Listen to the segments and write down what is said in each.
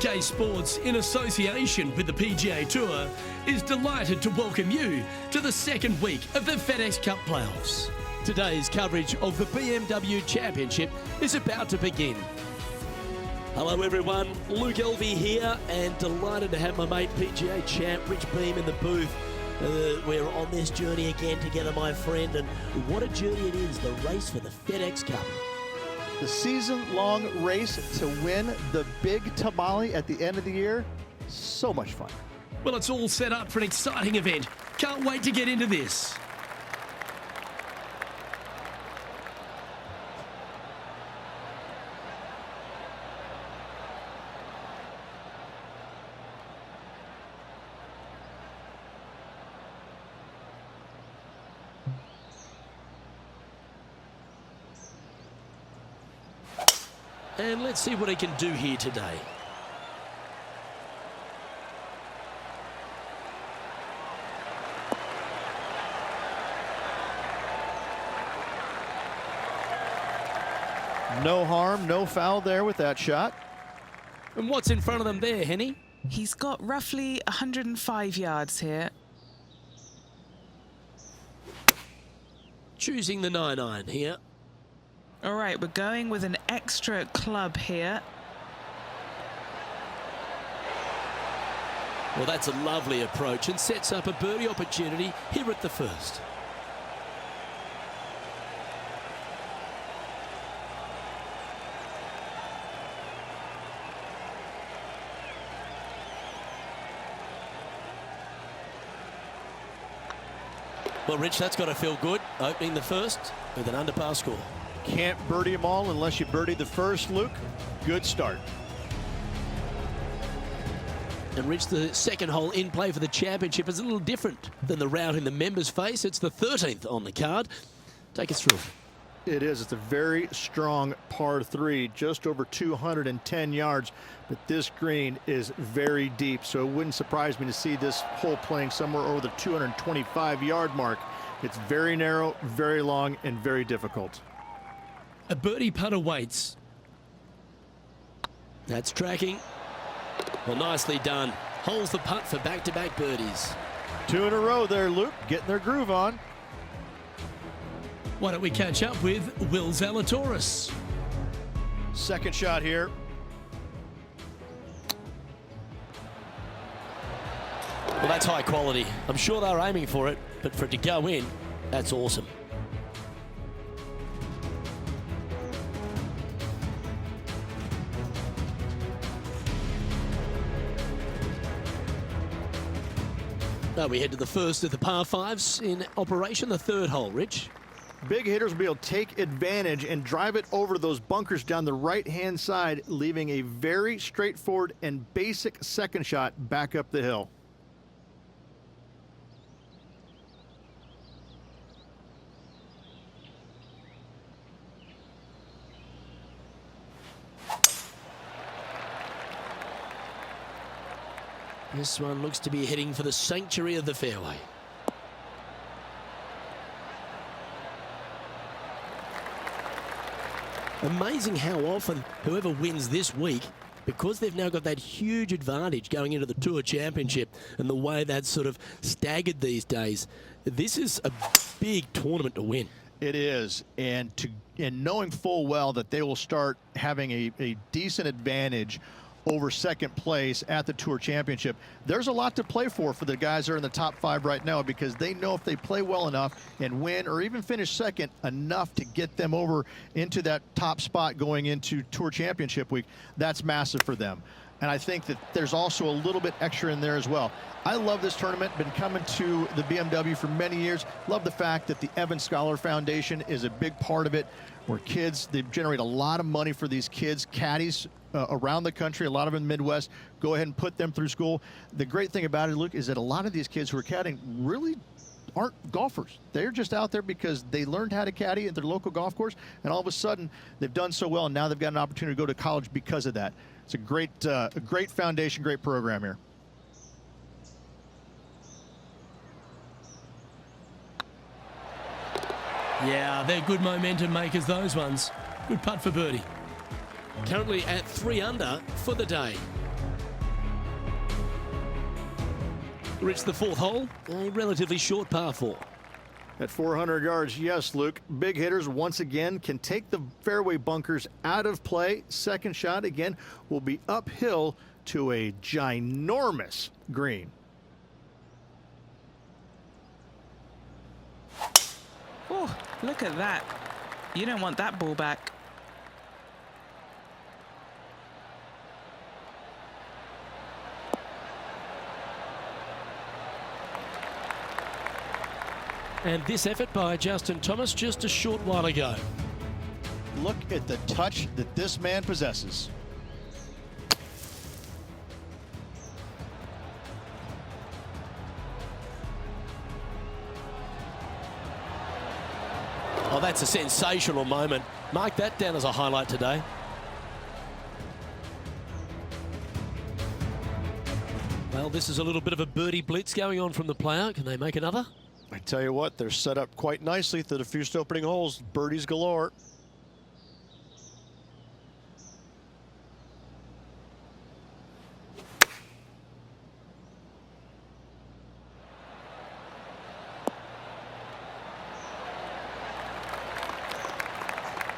UK Sports, in association with the PGA Tour, is delighted to welcome you to the second week of the FedEx Cup playoffs. Today's coverage of the BMW Championship is about to begin. Hello everyone, Luke Elvey here, and delighted to have my mate PGA champ Rich Beam in the booth. We're on this journey again together, my friend, and what a journey it is, the race for the FedEx Cup. The season-long race to win the big tamale at the end of the year. So much fun. Well, it's all set up for an exciting event. Can't wait to get into this. And let's see what he can do here today. No harm, no foul there with that shot. And what's in front of them there, Henny? He's got roughly 105 yards here. Choosing the 9-iron here. All right, we're going with an extra club here. Well, that's a lovely approach and sets up a birdie opportunity here at the first. Well, Rich, that's got to feel good, opening the first with an under-par score. Can't birdie them all unless you birdie the first, Luke. Good start. And Rich, the second hole in play for the championship is a little different than the round in the members' face. It's the 13th on the card. Take us through. It is. It's a very strong par 3, just over 210 yards. But this green is very deep, so it wouldn't surprise me to see this hole playing somewhere over the 225-yard mark. It's very narrow, very long, and very difficult. A birdie putt awaits. That's tracking. Well, nicely done. Holds the putt for back-to-back birdies. 2 in a row there, Luke. Getting their groove on. Why don't we catch up with Will Zalatoris? Second shot here. Well, that's high quality. I'm sure they're aiming for it, but for it to go in, that's awesome. Now we head to the first of the par 5s in operation, the third hole, Rich. Big hitters will be able to take advantage and drive it over those bunkers down the right-hand side, leaving a very straightforward and basic second shot back up the hill. This one looks to be heading for the sanctuary of the fairway. Amazing how often whoever wins this week, because they've now got that huge advantage going into the Tour Championship and the way that's sort of staggered these days, this is a big tournament to win. It is, and knowing full well that they will start having a decent advantage over second place at the Tour Championship. There's a lot to play for the guys that are in the top 5 right now, because they know if they play well enough and win or even finish second enough to get them over into that top spot going into Tour Championship week, that's massive for them. And I think that there's also a little bit extra in there as well. I love this tournament, been coming to the BMW for many years. Love the fact that the Evans Scholar Foundation is a big part of it, where kids, they generate a lot of money for these kids, caddies around the country, a lot of them in the Midwest, go ahead and put them through school. The great thing about it, Luke, is that a lot of these kids who are caddying really aren't golfers. They're just out there because they learned how to caddy at their local golf course, and all of a sudden they've done so well, and now they've got an opportunity to go to college because of that. It's a great foundation, great program here. Yeah, they're good momentum makers, those ones. Good putt for birdie. Currently at 3 under for the day. Rich, the fourth hole, a relatively short par 4. At 400 yards, yes, Luke. Big hitters, once again, can take the fairway bunkers out of play. Second shot, again, will be uphill to a ginormous green. Oh, look at that. You don't want that ball back. And this effort by Justin Thomas just a short while ago. Look at the touch that this man possesses. Oh, that's a sensational moment. Mark that down as a highlight today. Well, this is a little bit of a birdie blitz going on from the player. Can they make another? I tell you what, they're set up quite nicely through the first opening holes. Birdies galore.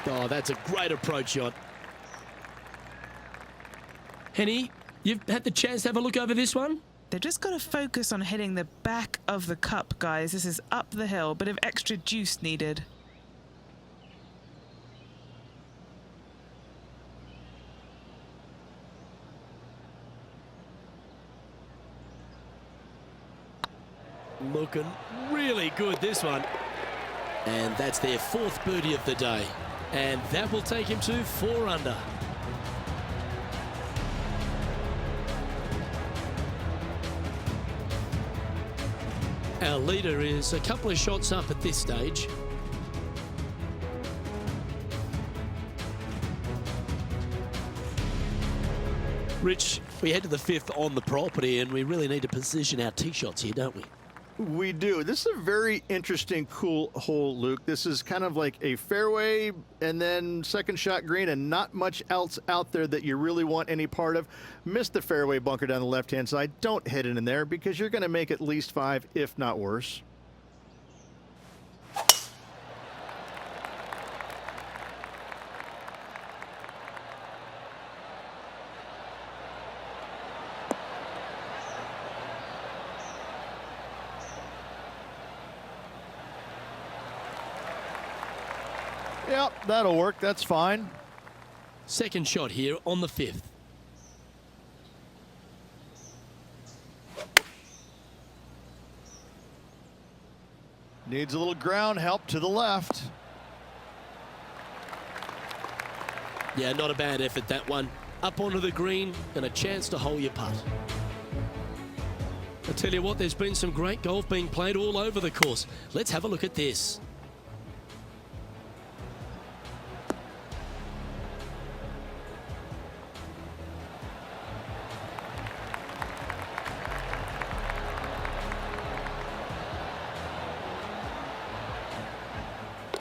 Oh, that's a great approach shot. Henny, you've had the chance to have a look over this one? They've just got to focus on hitting the back of the cup, guys. This is up the hill, bit of extra juice needed. Looking really good, this one. And that's their fourth birdie of the day. And that will take him to 4 under. Our leader is a couple of shots up at this stage. Rich, we head to the 5th on the property, and we really need to position our tee shots here, don't we? We do. This is a very interesting, cool hole, Luke. This is kind of like a fairway and then second shot green and not much else out there that you really want any part of. Miss the fairway bunker down the left-hand side. Don't hit it in there because you're going to make at least 5, if not worse. Yep, that'll work. That's fine. Second shot here on the 5th. Needs a little ground help to the left. Yeah, not a bad effort, that one. Up onto the green and a chance to hole your putt. I tell you what, there's been some great golf being played all over the course. Let's have a look at this.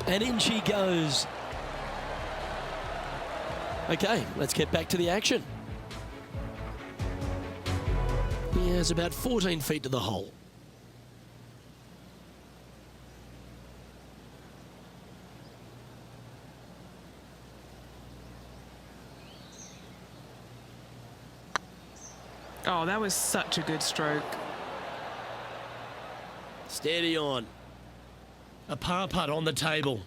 And in she goes. Okay, let's get back to the action. He has about 14 feet to the hole. Oh, that was such a good stroke. Steady on. A par putt on the table.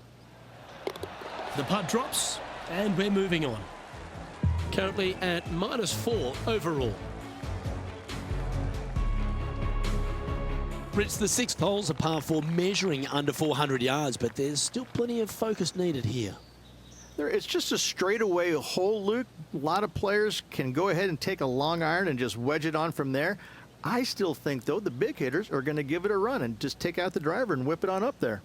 The putt drops, and we're moving on. Currently at -4 overall. Rich, the 6th hole's a par 4 measuring under 400 yards, but there's still plenty of focus needed here. It's just a straightaway hole, Luke. A lot of players can go ahead and take a long iron and just wedge it on from there. I still think, though, the big hitters are going to give it a run and just take out the driver and whip it on up there.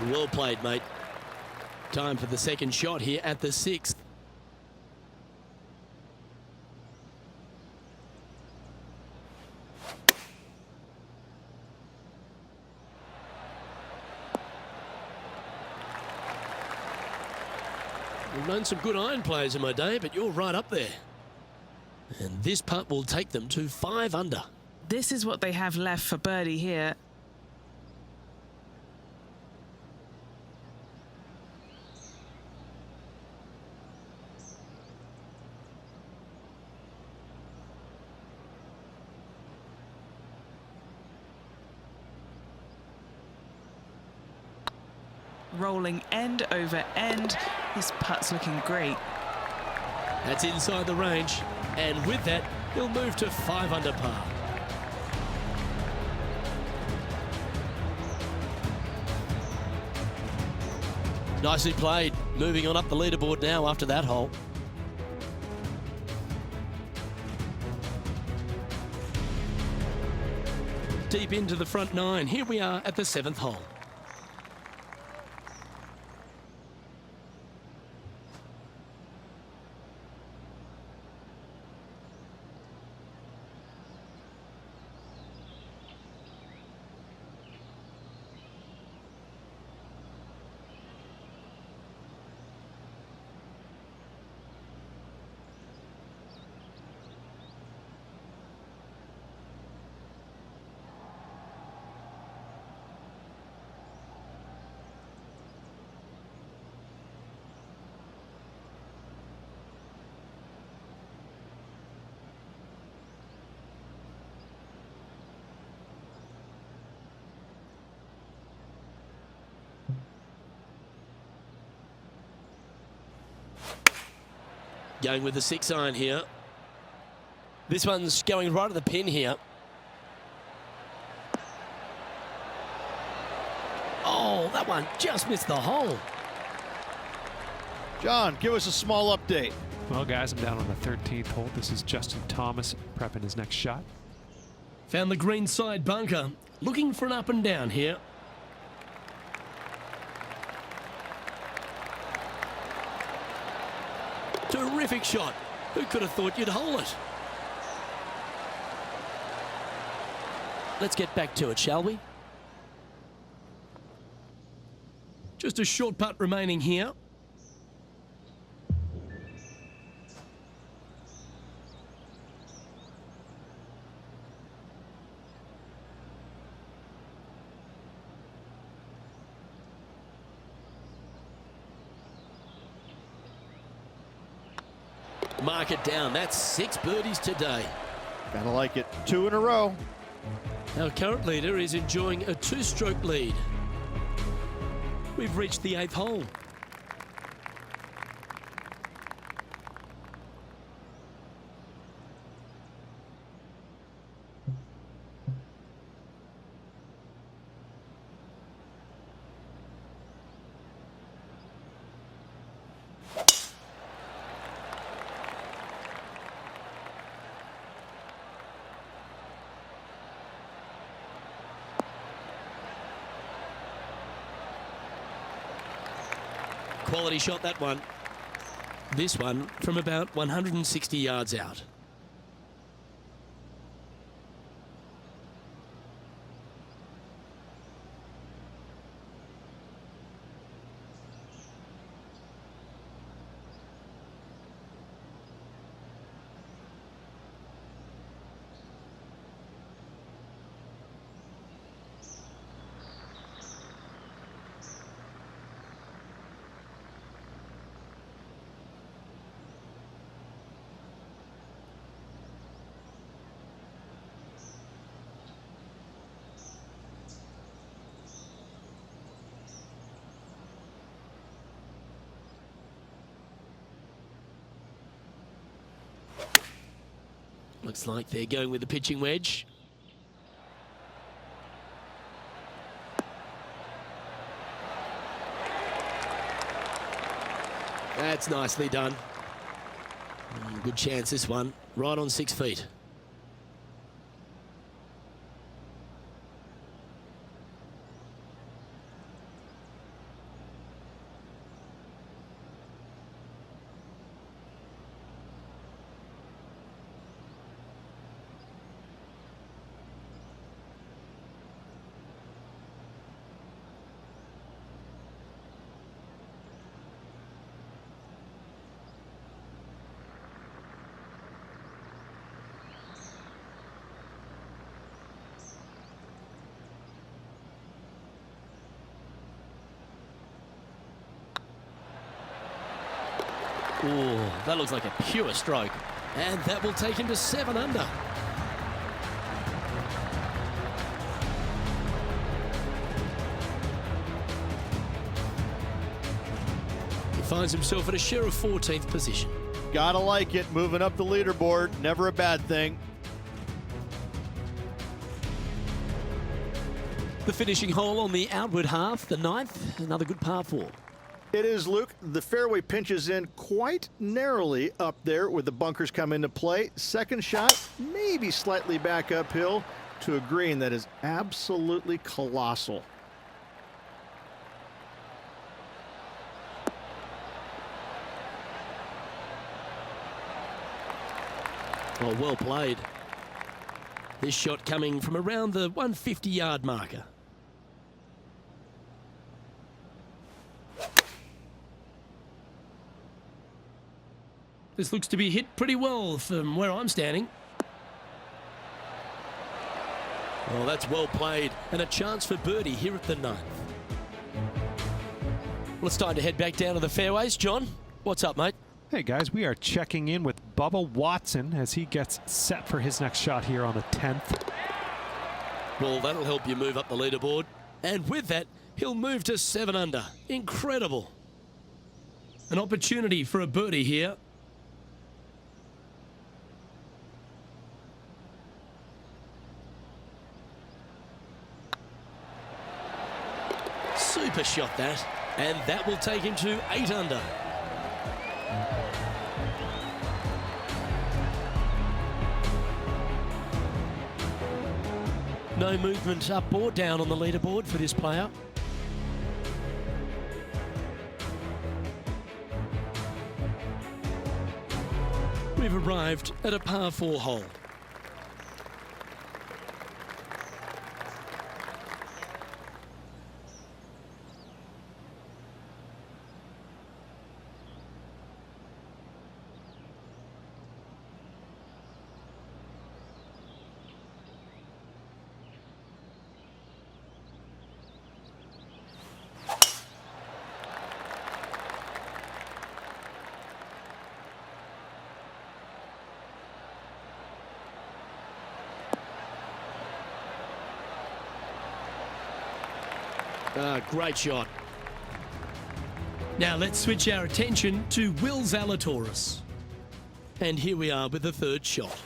Well played, mate. Time for the second shot here at the 6th. I've known some good iron players in my day, but you're right up there. And this putt will take them to 5 under. This is what they have left for birdie here. Rolling end over end. This putt's looking great. That's inside the range, and with that, he'll move to 5 under par. Nicely played. Moving on up the leaderboard now after that hole. Deep into the front 9. Here we are at the 7th hole. Going with the 6 iron here. This one's going right at the pin here. Oh, that one just missed the hole. John, give us a small update. Well, guys, I'm down on the 13th hole. This is Justin Thomas prepping his next shot. Found the green side bunker. Looking for an up and down here. Terrific shot. Who could have thought you'd hole it? Let's get back to it, shall we? Just a short putt remaining here. Mark it down. That's 6 birdies today. Kinda like it. 2 in a row. Our current leader is enjoying a 2-stroke lead. We've reached the 8th hole. Quality shot, that one. This one from about 160 yards out. Looks like they're going with the pitching wedge. That's nicely done. Good chance, this one. Right on 6 feet. Oh, that looks like a pure stroke. And that will take him to 7 under. He finds himself at a share of 14th position. Gotta like it, moving up the leaderboard, never a bad thing. The finishing hole on the outward half, the 9th, another good par 4. It is, Luke. The fairway pinches in quite narrowly up there where the bunkers come into play. Second shot, maybe slightly back uphill to a green that is absolutely colossal. Oh, well played. This shot coming from around the 150-yard marker. This looks to be hit pretty well from where I'm standing. Oh, that's well played. And a chance for birdie here at the 9th. Well, it's time to head back down to the fairways. John, what's up, mate? Hey guys, we are checking in with Bubba Watson as he gets set for his next shot here on the 10th. Well, that'll help you move up the leaderboard. And with that, he'll move to 7 under. Incredible. An opportunity for a birdie here. Super shot that. And that will take him to 8 under. No movement up or down on the leaderboard for this player. We've arrived at a par 4 hole. Great shot. Now let's switch our attention to Will Zalatoris. And here we are with the 3rd shot.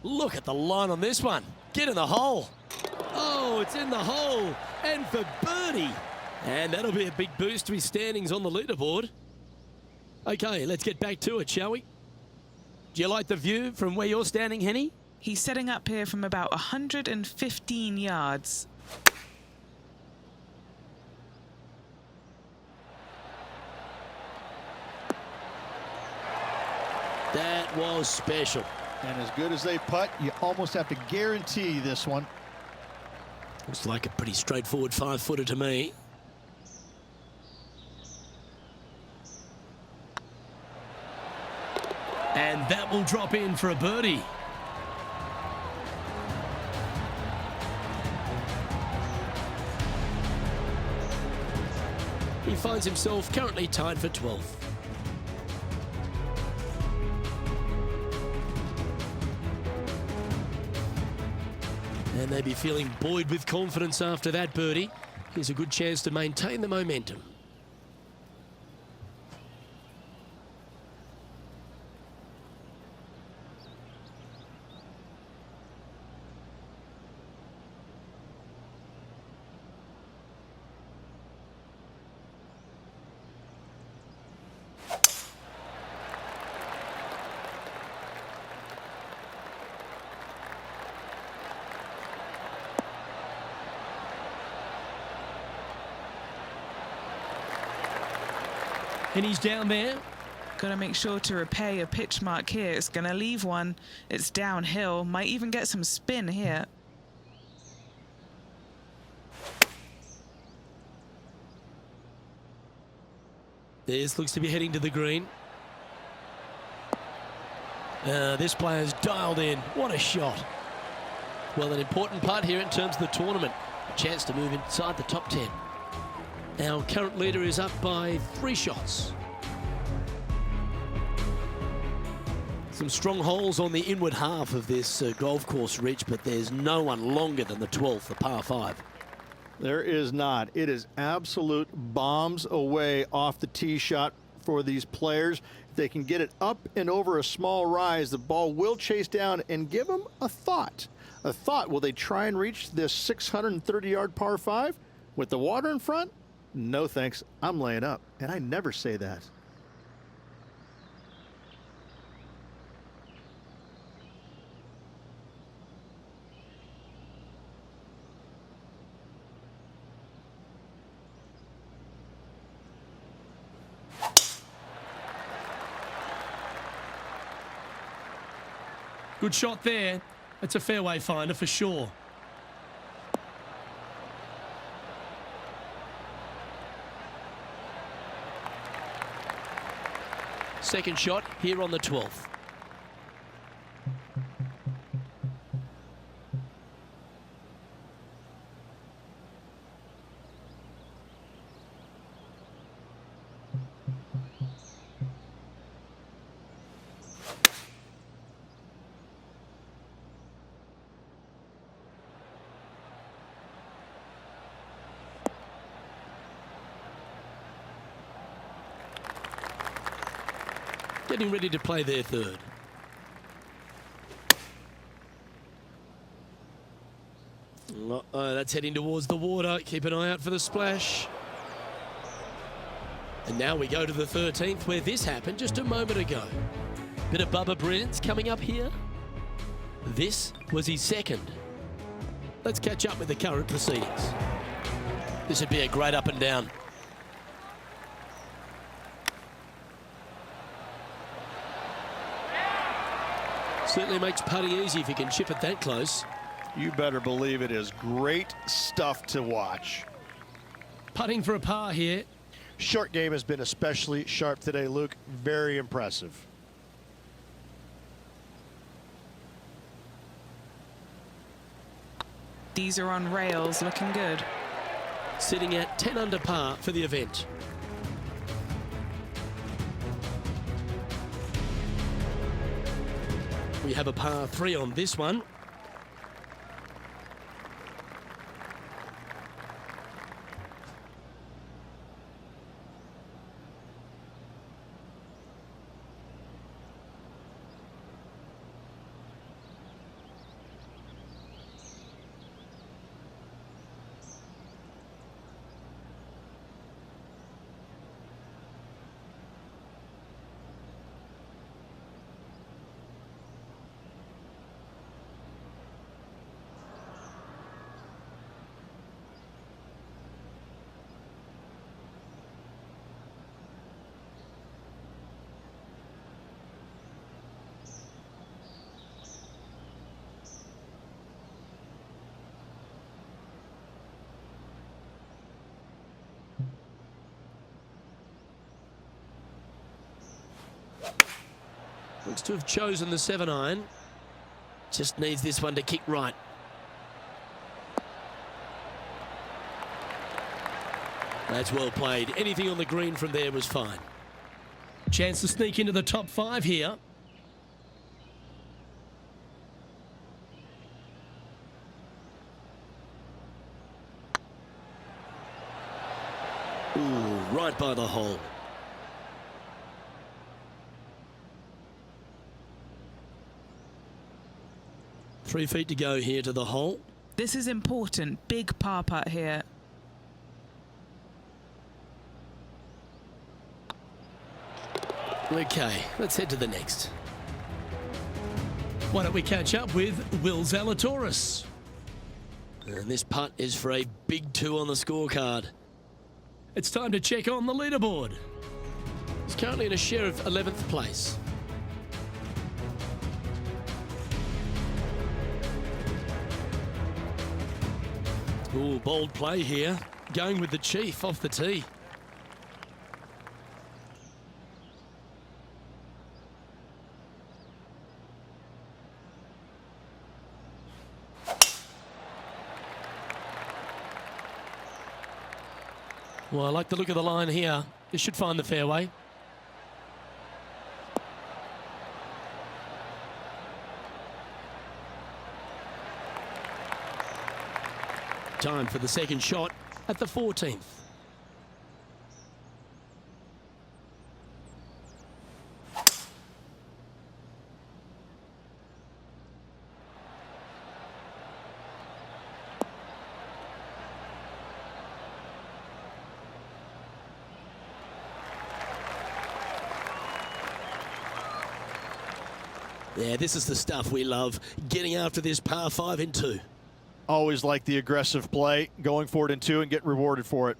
Look at the line on this one. Get in the hole. Oh, it's in the hole. And for birdie. And that'll be a big boost to his standings on the leaderboard. Okay, let's get back to it, shall we? Do you like the view from where you're standing, Henny? He's setting up here from about 115 yards. That was special. And as good as they putt, you almost have to guarantee this one. Looks like a pretty straightforward 5-footer to me. And that will drop in for a birdie. He finds himself currently tied for 12th. And they'd be feeling buoyed with confidence after that birdie. Here's a good chance to maintain the momentum. And he's down there. Got to make sure to repair your pitch mark here. It's going to leave one. It's downhill. Might even get some spin here. This looks to be heading to the green. This player's dialed in. What a shot. Well, an important part here in terms of the tournament. A chance to move inside the top 10. Our current leader is up by 3 shots. Some strong holes on the inward half of this golf course, Rich, but there's no one longer than the 12th, the par 5. There is not. It is absolute bombs away off the tee shot for these players. If they can get it up and over a small rise, the ball will chase down and give them a thought. A thought, will they try and reach this 630-yard par 5 with the water in front? No thanks, I'm laying up, and I never say that. Good shot there. It's a fairway finder for sure. Second shot here on the 12th. Getting ready to play their third. That's heading towards the water. Keep an eye out for the splash. And now we go to the 13th, where this happened just a moment ago. Bit of Bubba Brennan's coming up here. This was his second. Let's catch up with the current proceedings. This would be a great up and down. Certainly makes putting easy if you can chip it that close. You better believe it is great stuff to watch. Putting for a par here. Short game has been especially sharp today, Luke. Very impressive. These are on rails, looking good. Sitting at 10 under par for the event. We have a par 3 on this one. Looks to have chosen the 7-iron. Just needs this one to kick right. That's well played. Anything on the green from there was fine. Chance to sneak into the top 5 here. Ooh, right by the hole. Three feet to go here to the hole. This is important. Big par putt here. Okay, let's head to the next. Why don't we catch up with Will Zalatoris? And this putt is for a big 2 on the scorecard. It's time to check on the leaderboard. He's currently in a share of 11th place. Ooh, bold play here. Going with the chief off the tee. Well, I like the look of the line here. This should find the fairway. Time for the second shot at the 14th. Yeah, this is the stuff we love, getting after this par 5 in 2. Always like the aggressive play, going for it in 2 and get rewarded for it.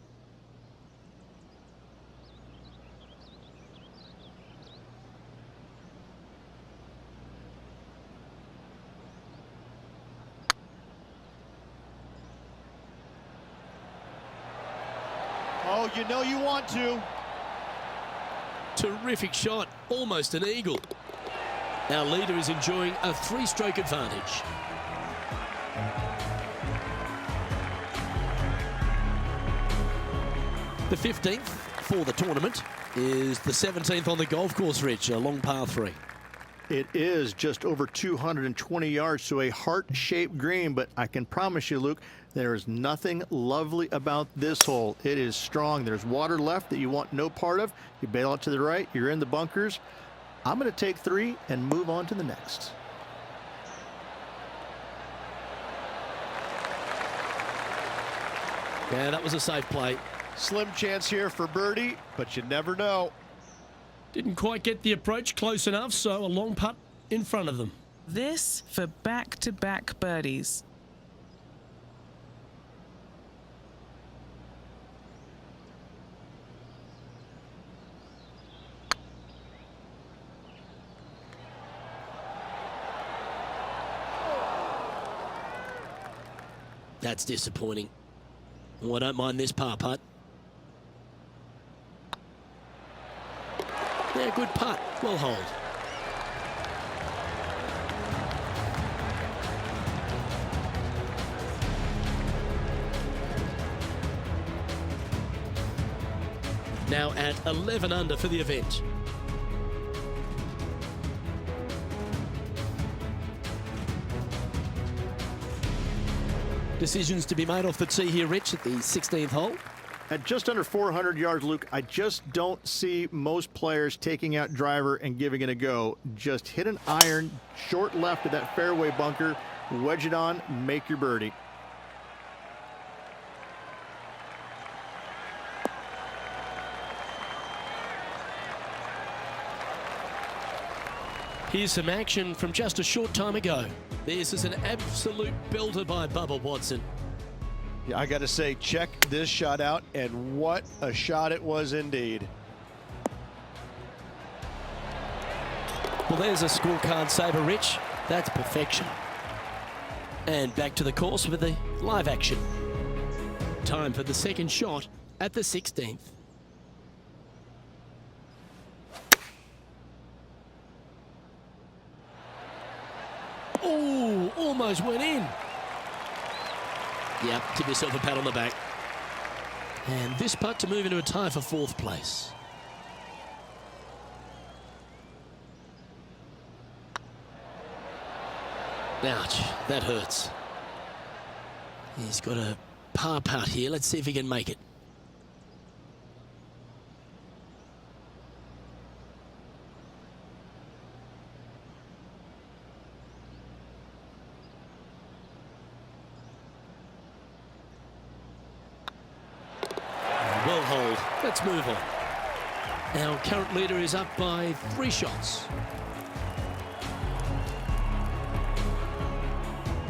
Oh, you know you want to. Terrific shot, almost an eagle. Our leader is enjoying a 3-stroke advantage. The 15th for the tournament is the 17th on the golf course, Rich, a long par 3. It is just over 220 yards to a heart-shaped green, but I can promise you, Luke, there is nothing lovely about this hole. It is strong. There's water left that you want no part of. You bail out to the right, you're in the bunkers. I'm going to take 3 and move on to the next. Yeah, that was a safe play. Slim chance here for birdie, but you never know. Didn't quite get the approach close enough, so a long putt in front of them. This for back-to-back birdies. That's disappointing. Oh, I don't mind this par putt. Yeah, good putt. Well hold. Now at 11 under for the event. Decisions to be made off the tee here, Rich, at the 16th hole. At just under 400 yards, Luke, I just don't see most players taking out driver and giving it a go. Just hit an iron, short left of that fairway bunker, wedge it on, make your birdie. Here's some action from just a short time ago. This is an absolute belter by Bubba Watson. Yeah, I got to say, check this shot out, and what a shot it was indeed. Well, there's a scorecard saver, Rich. That's perfection. And back to the course with the live action. Time for the second shot at the 16th. Oh, almost went in. Yep, give yourself a pat on the back. And this putt to move into a tie for 4th place. Ouch, that hurts. He's got a par putt here. Let's see if he can make it. Well hold. Let's move on. Our current leader is up by 3 shots.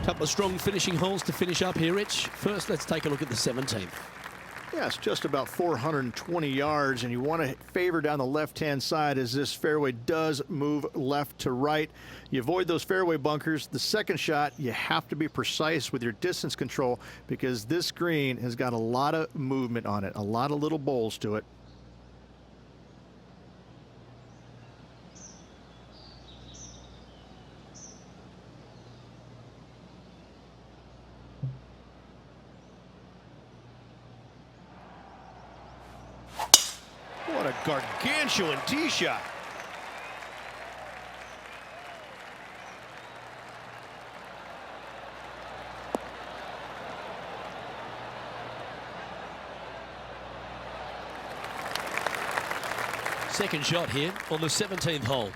Couple of strong finishing holes to finish up here, Rich. First, let's take a look at the 17th. Yeah, it's just about 420 yards, and you want to favor down the left-hand side as this fairway does move left to right. You avoid those fairway bunkers. The second shot, you have to be precise with your distance control because this green has got a lot of movement on it, a lot of little bowls to it. What a gargantuan tee shot. Second shot here on the 17th hole.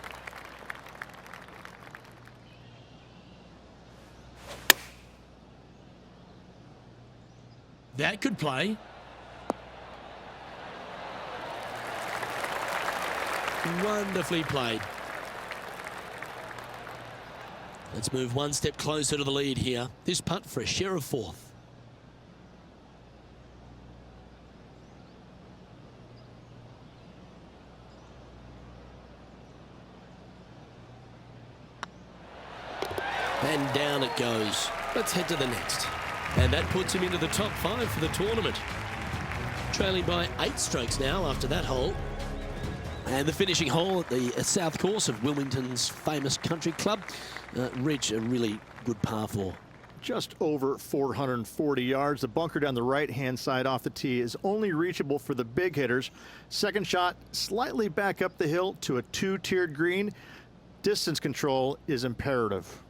That could play. Wonderfully played. Let's move one step closer to the lead here. This putt for a share of fourth. And down it goes. Let's head to the next. And that puts him into the top 5 for the tournament. Trailing by 8 strokes now after that hole. And the finishing hole at the south course of Wilmington's famous country club. Reach a really good par 4. Just over 440 yards. The bunker down the right-hand side off the tee is only reachable for the big hitters. Second shot slightly back up the hill to a 2-tiered green. Distance control is imperative.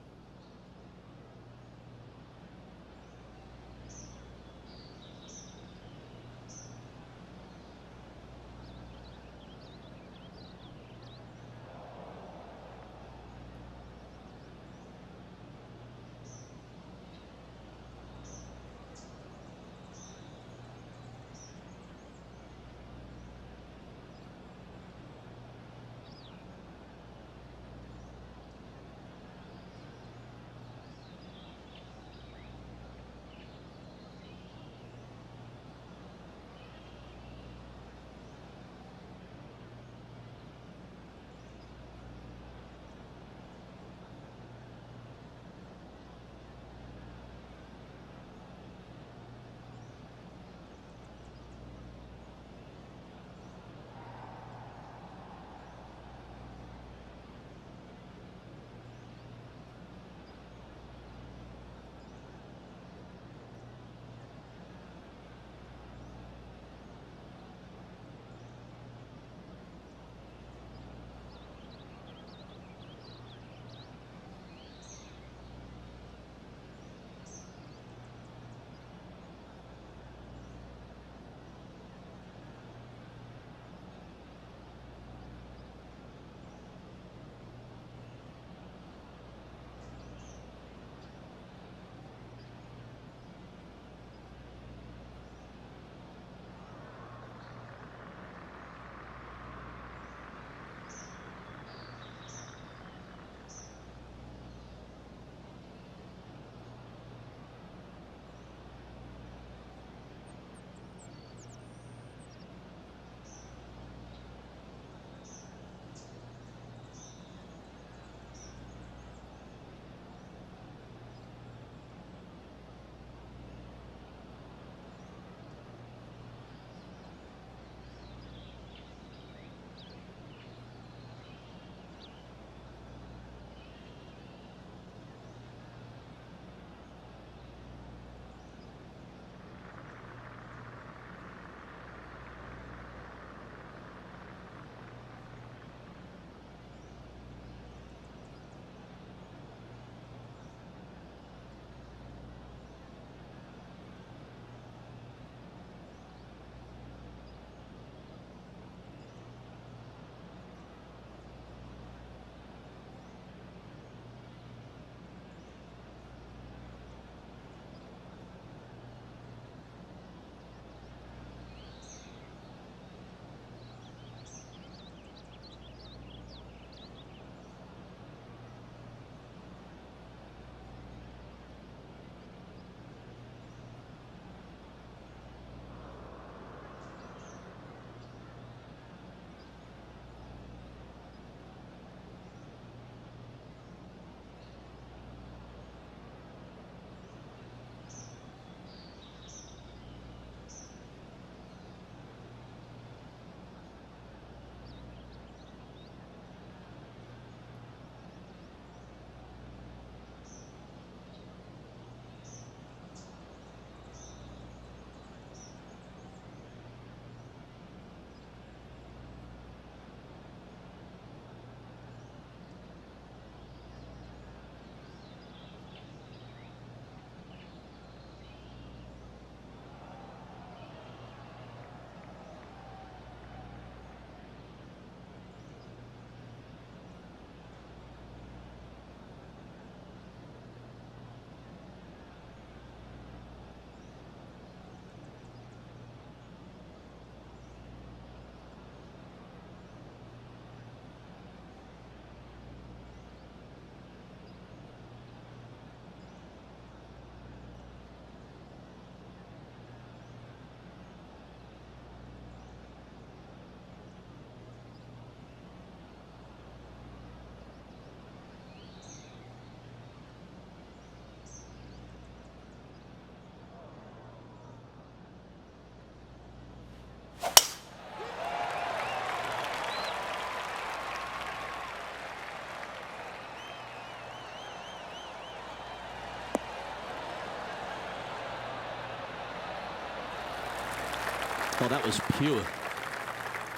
Oh, that was pure.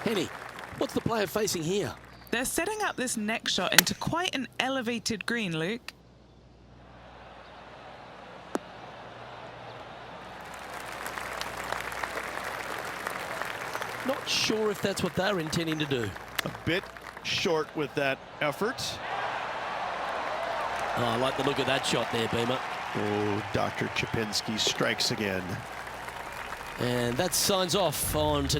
Henny, what's the player facing here? They're setting up this next shot into quite an elevated green, Luke. Not sure if that's what they're intending to do. A bit short with that effort. Oh, I like the look of that shot there, Beamer. Oh, Dr. Chapinski strikes again. And that signs off on today.